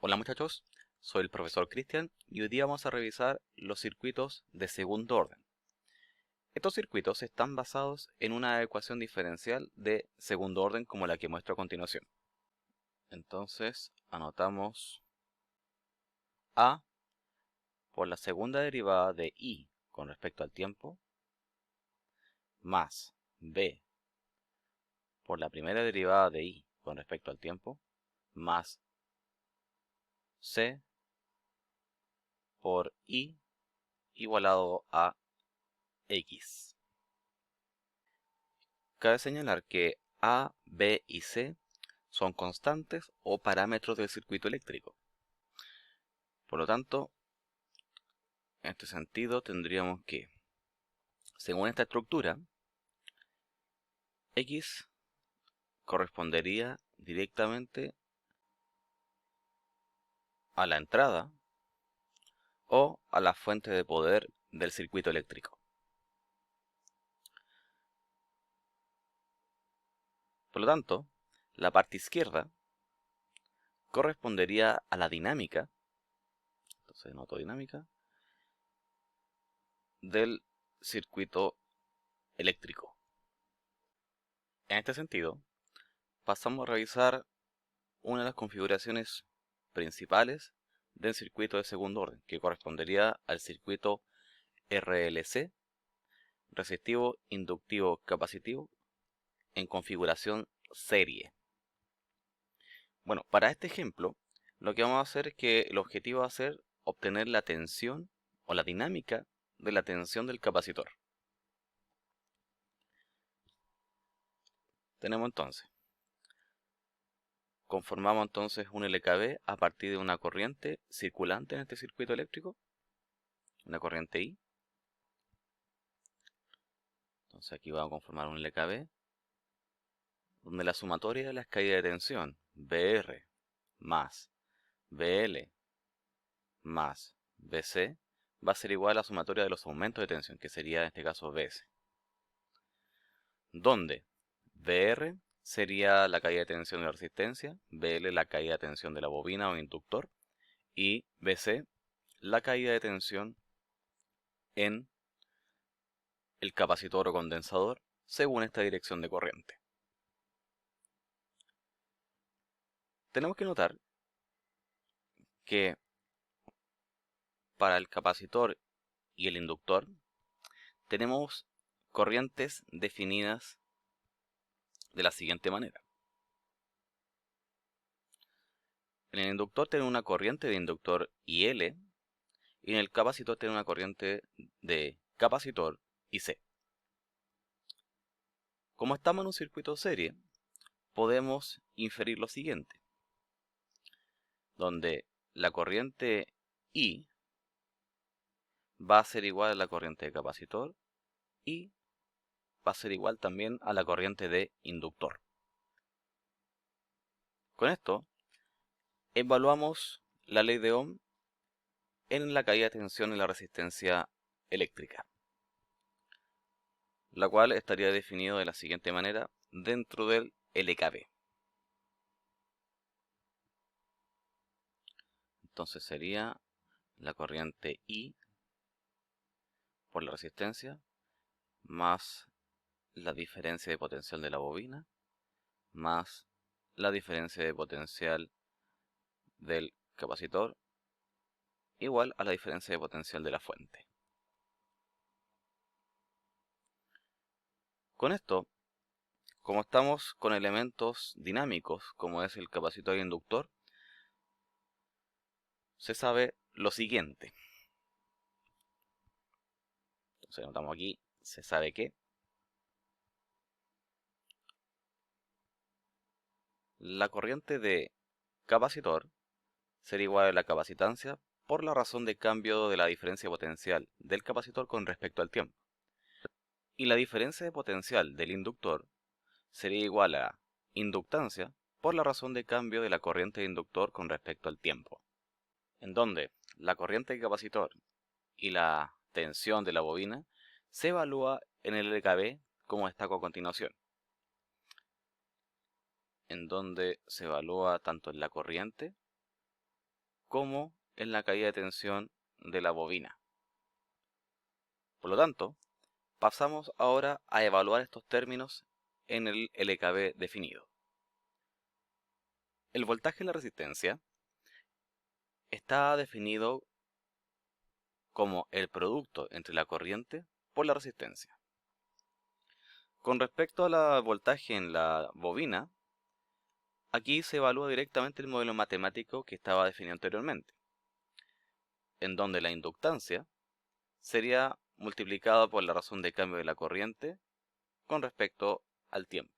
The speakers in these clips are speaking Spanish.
Hola muchachos, soy el profesor Cristian y hoy día vamos a revisar los circuitos de segundo orden. Estos circuitos están basados en una ecuación diferencial de segundo orden como la que muestro a continuación. Entonces anotamos A por la segunda derivada de I con respecto al tiempo, más B por la primera derivada de I con respecto al tiempo, más C por I igualado a X. Cabe señalar que A, B y C son constantes o parámetros del circuito eléctrico. Por lo tanto, en este sentido tendríamos que, según esta estructura, X correspondería directamente a la entrada o a la fuente de poder del circuito eléctrico. Por lo tanto, la parte izquierda correspondería a la dinámica, entonces noto dinámica, del circuito eléctrico. En este sentido, pasamos a revisar una de las configuraciones principales del circuito de segundo orden, que correspondería al circuito RLC, resistivo, inductivo, capacitivo, en configuración serie. Bueno, para este ejemplo, lo que vamos a hacer es que el objetivo va a ser obtener la tensión o la dinámica de la tensión del capacitor. Tenemos entonces, conformamos entonces un LKB a partir de una corriente circulante en este circuito eléctrico, una corriente I. Entonces aquí vamos a conformar un LKB, donde la sumatoria de las caídas de tensión, BR más BL más BC, va a ser igual a la sumatoria de los aumentos de tensión, que sería en este caso BS. Donde BR sería la caída de tensión de la resistencia, BL la caída de tensión de la bobina o inductor, y BC la caída de tensión en el capacitor o condensador, según esta dirección de corriente. Tenemos que notar que para el capacitor y el inductor tenemos corrientes definidas de la siguiente manera. En el inductor tenemos una corriente de inductor IL y en el capacitor tenemos una corriente de capacitor IC. Como estamos en un circuito serie, podemos inferir lo siguiente, donde la corriente I va a ser igual a la corriente de capacitor y va a ser igual también a la corriente de inductor. Con esto, evaluamos la ley de Ohm en la caída de tensión en la resistencia eléctrica, la cual estaría definido de la siguiente manera dentro del LKB. Entonces sería la corriente I por la resistencia más la diferencia de potencial de la bobina más la diferencia de potencial del capacitor igual a la diferencia de potencial de la fuente. Con esto, como estamos con elementos dinámicos como es el capacitor e inductor, se sabe lo siguiente. Entonces notamos aquí, se sabe que la corriente de capacitor será igual a la capacitancia por la razón de cambio de la diferencia potencial del capacitor con respecto al tiempo. Y la diferencia de potencial del inductor sería igual a inductancia por la razón de cambio de la corriente de inductor con respecto al tiempo. En donde la corriente de capacitor y la tensión de la bobina se evalúa en el LKB como destaco a continuación. En donde se evalúa tanto en la corriente como en la caída de tensión de la bobina. Por lo tanto, pasamos ahora a evaluar estos términos en el LKB definido. El voltaje de la resistencia está definido como el producto entre la corriente por la resistencia. Con respecto al voltaje en la bobina, aquí se evalúa directamente el modelo matemático que estaba definido anteriormente, en donde la inductancia sería multiplicada por la razón de cambio de la corriente con respecto al tiempo,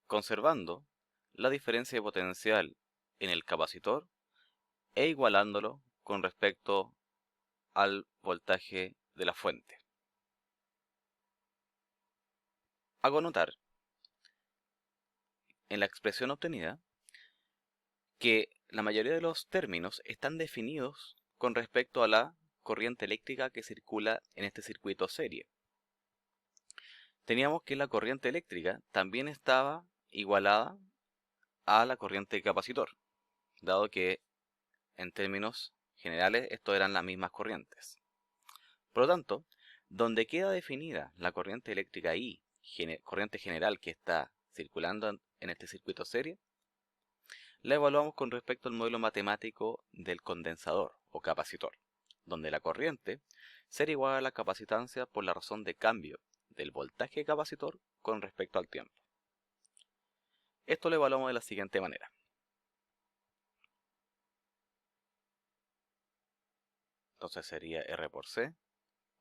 conservando la diferencia de potencial en el capacitor e igualándolo con respecto al voltaje de la fuente. Hago notar en la expresión obtenida que la mayoría de los términos están definidos con respecto a la corriente eléctrica que circula en este circuito serie. Teníamos que la corriente eléctrica también estaba igualada a la corriente de capacitor, dado que en términos generales estos eran las mismas corrientes. Por lo tanto, donde queda definida la corriente eléctrica I, corriente general que está circulando en este circuito serie, la evaluamos con respecto al modelo matemático del condensador o capacitor, donde la corriente será igual a la capacitancia por la razón de cambio del voltaje capacitor con respecto al tiempo. Esto lo evaluamos de la siguiente manera. Entonces sería R por C,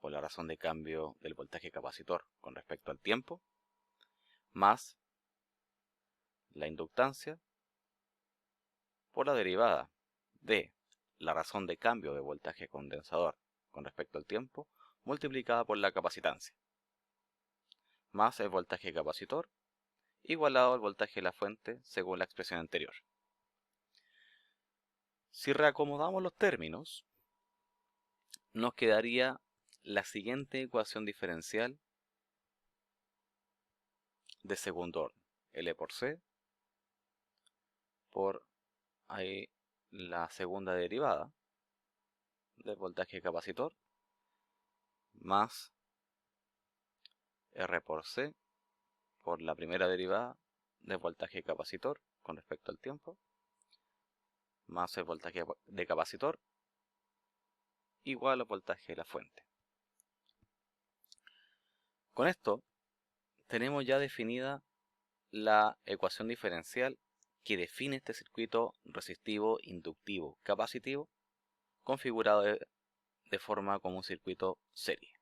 por la razón de cambio del voltaje capacitor con respecto al tiempo, más la inductancia por la derivada de la razón de cambio de voltaje condensador con respecto al tiempo, multiplicada por la capacitancia, más el voltaje capacitor, igualado al voltaje de la fuente según la expresión anterior. Si reacomodamos los términos, nos quedaría la siguiente ecuación diferencial de segundo orden. L por C por ahí la segunda derivada del voltaje capacitor más R por C por la primera derivada del voltaje capacitor con respecto al tiempo más el voltaje de capacitor igual al voltaje de la fuente. Con esto tenemos ya definida la ecuación diferencial que define este circuito resistivo, inductivo, capacitivo configurado de forma como un circuito serie.